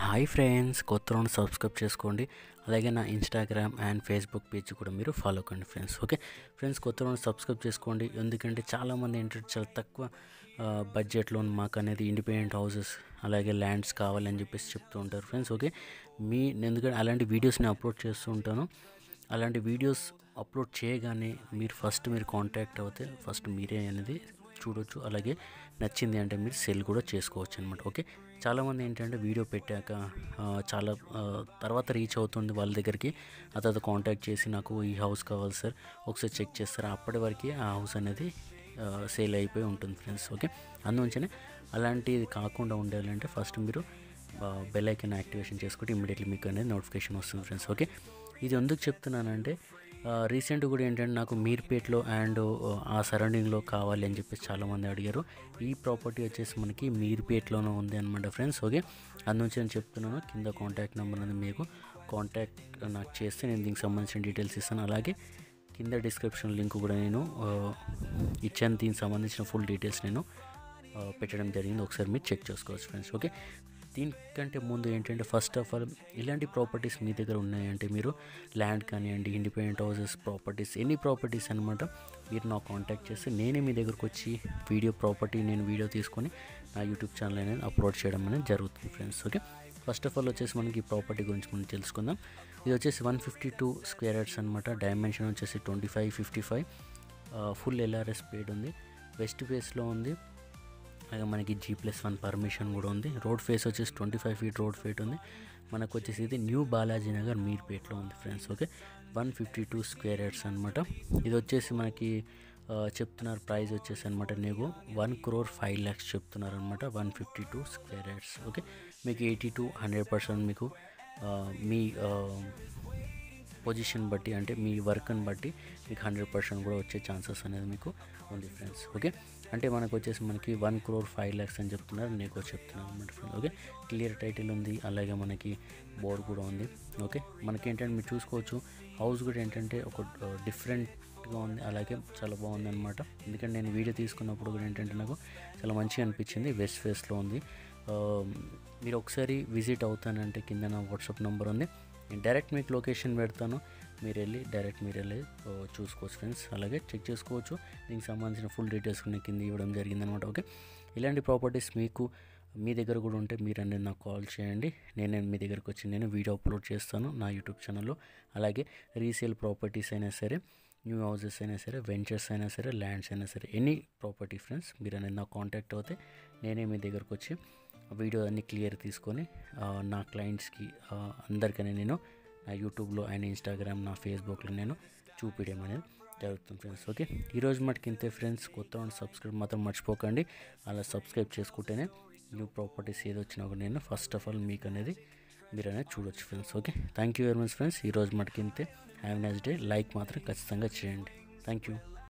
Hi friends, కొత్త round subscribe చేసుకోండి. అలాగే నా ఇన్స్టాగ్రామ్ అండ్ ఫేస్బుక్ పేజ్ కూడా మీరు ఫాలో కండి ఫ్రెండ్స్. ఓకే ఫ్రెండ్స్, కొత్త రౌండ్ సబ్స్క్రైబ్ చేసుకోండి. ఎందుకంటే చాలామంది ఏంటంటే చాలా తక్కువ బడ్జెట్లో మాకు అనేది ఇండిపెండెంట్ హౌసెస్ అలాగే ల్యాండ్స్ కావాలని చెప్పేసి చెప్తూ ఉంటారు ఫ్రెండ్స్. ఓకే, ఎందుకంటే అలాంటి వీడియోస్ నేను అప్లోడ్ చేస్తూ ఉంటాను. అలాంటి వీడియోస్ అప్లోడ్ చేయగానే మీరు కాంటాక్ట్ అవుతే ఫస్ట్ మీరే అనేది చూడొచ్చు. అలాగే నచ్చింది అంటే మీరు సెల్ కూడా చేసుకోవచ్చు అనమాట. ఓకే, చాలామంది ఏంటంటే వీడియో పెట్టాక చాలా తర్వాత రీచ్ అవుతుంది వాళ్ళ దగ్గరికి. ఆ తర్వాత కాంటాక్ట్ చేసి నాకు ఈ హౌస్ కావాలి సార్, ఒకసారి చెక్ చేస్తారా, అప్పటి వరకు ఆ హౌస్ అనేది సేల్ అయిపోయి ఉంటుంది ఫ్రెండ్స్. ఓకే, అందువల్లనే అలాంటిది కాకుండా ఉండాలంటే ఫస్ట్ మీరు బెల్ ఐకాన్ యాక్టివేషన్ చేసుకుంటే ఇమ్మీడియట్లీ మీకు అనేది నోటిఫికేషన్ వస్తుంది ఫ్రెండ్స్. ఓకే, ఇది ఎందుకు చెప్తున్నానంటే రీసెంట్ కూడా ఏంటంటే నాకు మీర్పేట్లో అండ్ ఆ సరౌండింగ్లో కావాలి అని చెప్పేసి చాలామంది అడిగారు. ఈ ప్రాపర్టీ వచ్చేసి మనకి మీర్పేట్లోనే ఉంది అనమాట ఫ్రెండ్స్. ఓకే, అందునుంచి నేను చెప్తున్నాను, కింద కాంటాక్ట్ నెంబర్ అనేది మీకు కాంటాక్ట్ నాకు చేస్తే నేను దీనికి సంబంధించిన డీటెయిల్స్ ఇస్తాను. అలాగే కింద డిస్క్రిప్షన్ లింక్ కూడా నేను ఇచ్చాను. దీనికి సంబంధించిన ఫుల్ డీటెయిల్స్ నేను పెట్టడం జరిగింది, ఒకసారి మీరు చెక్ చేసుకోవచ్చు ఫ్రెండ్స్. ఓకే, దీనికంటే ముందు ఏంటంటే ఫస్ట్ ఆఫ్ ఆల్ ఇలాంటి ప్రాపర్టీస్ మీ దగ్గర ఉన్నాయంటే మీరు ల్యాండ్ కానివ్వండి, independent houses, properties, any properties అనమాట, మీరు నాకు కాంటాక్ట్ చేస్తే నేనే మీ దగ్గరకు వచ్చి నేను వీడియో తీసుకొని నా యూట్యూబ్ ఛానల్ అనేది అప్లోడ్ చేయడం అనేది జరుగుతుంది friends. Okay, first of all వచ్చేసి మనకి ఈ ప్రాపర్టీ గురించి మనం తెలుసుకుందాం. ఇది వచ్చేసి 152 స్క్వేర్ యార్డ్స్ అనమాట. డైమెన్షన్ వచ్చేసి 25-55, ఫుల్ LRS పేడ్ ఉంది, వెస్ట్ ఫేస్లో ఉంది. అలాగే మనకి G+1 పర్మిషన్ కూడా ఉంది. రోడ్ ఫేస్ వచ్చేసి 25 ఫీట్ రోడ్ ఫేట్ ఉంది. మనకు వచ్చేసి ఇది న్యూ బాలాజీ నగర్ మీర్పేట్లో ఉంది ఫ్రెండ్స్. ఓకే, 152 స్క్వేర్ యార్డ్స్ అనమాట. ఇది వచ్చేసి మనకి చెప్తున్నారు ప్రైస్ వచ్చేసి అనమాట నీకు 1,05,00,000 చెప్తున్నారు అనమాట. 152 స్క్వేర్ యార్డ్స్. ఓకే, మీకు 80-100% మీకు మీ పొజిషన్ బట్టి, అంటే మీ వర్క్ని బట్టి మీకు 100% కూడా వచ్చే ఛాన్సెస్ అనేది మీకు ఉంది ఫ్రెండ్స్. ఓకే, అంటే మనకు వచ్చేసి మనకి 1,05,00,000 అని చెప్తున్నారు, నేను చెప్తున్నాను అనమాట ఫ్రెండ్స్. ఓకే, క్లియర్ టైటిల్ ఉంది, అలాగే మనకి బోర్డు కూడా ఉంది. ఓకే, మనకి ఏంటంటే మీరు చూసుకోవచ్చు, హౌస్ కూడా ఏంటంటే ఒక డిఫరెంట్గా ఉంది, అలాగే చాలా బాగుంది అనమాట. ఎందుకంటే నేను వీడియో తీసుకున్నప్పుడు కూడా ఏంటంటే నాకు చాలా మంచిగా అనిపించింది. వెస్ట్ ఫేస్లో ఉంది. మీరు ఒకసారి విజిట్ అవుతానంటే కింద నా వాట్సాప్ నెంబర్ ఉంది, నేను డైరెక్ట్ మీకు లొకేషన్ పెడతాను, మీరు వెళ్ళి చూసుకోవచ్చు ఫ్రెండ్స్. అలాగే చెక్ చేసుకోవచ్చు. దీనికి సంబంధించిన ఫుల్ డీటెయిల్స్ నేను కింద ఇవ్వడం జరిగిందనమాట. ఓకే, ఇలాంటి ప్రాపర్టీస్ మీకు మీ దగ్గర కూడా ఉంటే మీరు అనేది నాకు కాల్ చేయండి. నేను మీ దగ్గరకు వచ్చి నేను వీడియో అప్లోడ్ చేస్తాను నా యూట్యూబ్ ఛానల్లో. అలాగే రీసేల్ ప్రాపర్టీస్ అయినా సరే, న్యూ హౌసెస్ అయినా సరే, వెంచర్స్ అయినా సరే, ల్యాండ్స్ అయినా సరే, ఎనీ ప్రాపర్టీ ఫ్రెండ్స్ మీరు అనేది నాకు కాంటాక్ట్ అవుతే నేనే మీ దగ్గరకు వచ్చి వీడియో అన్ని క్లియర్ తీసుకొని నా క్లయింట్స్కి అందరికీ నేను నా యూట్యూబ్లో అండ్ ఇన్స్టాగ్రామ్, నా ఫేస్బుక్లో నేను చూపించడం అనేది జరుగుతుంది ఫ్రెండ్స్. ఓకే, ఈరోజు మటుకు ఇంతే ఫ్రెండ్స్. కొత్త వాళ్ళు సబ్స్క్రైబ్ మాత్రం మర్చిపోకండి. అలా సబ్స్క్రైబ్ చేసుకుంటేనే న్యూ ప్రాపర్టీస్ ఏది వచ్చినా కూడా నేను ఫస్ట్ ఆఫ్ ఆల్ మీకు అనేది మీరు అనేది చూడొచ్చు friends. Okay, thank you very much friends. ఈరోజు మటుకు ఇంతే. Have a nice day. Like మాత్రం ఖచ్చితంగా చేయండి. Thank you.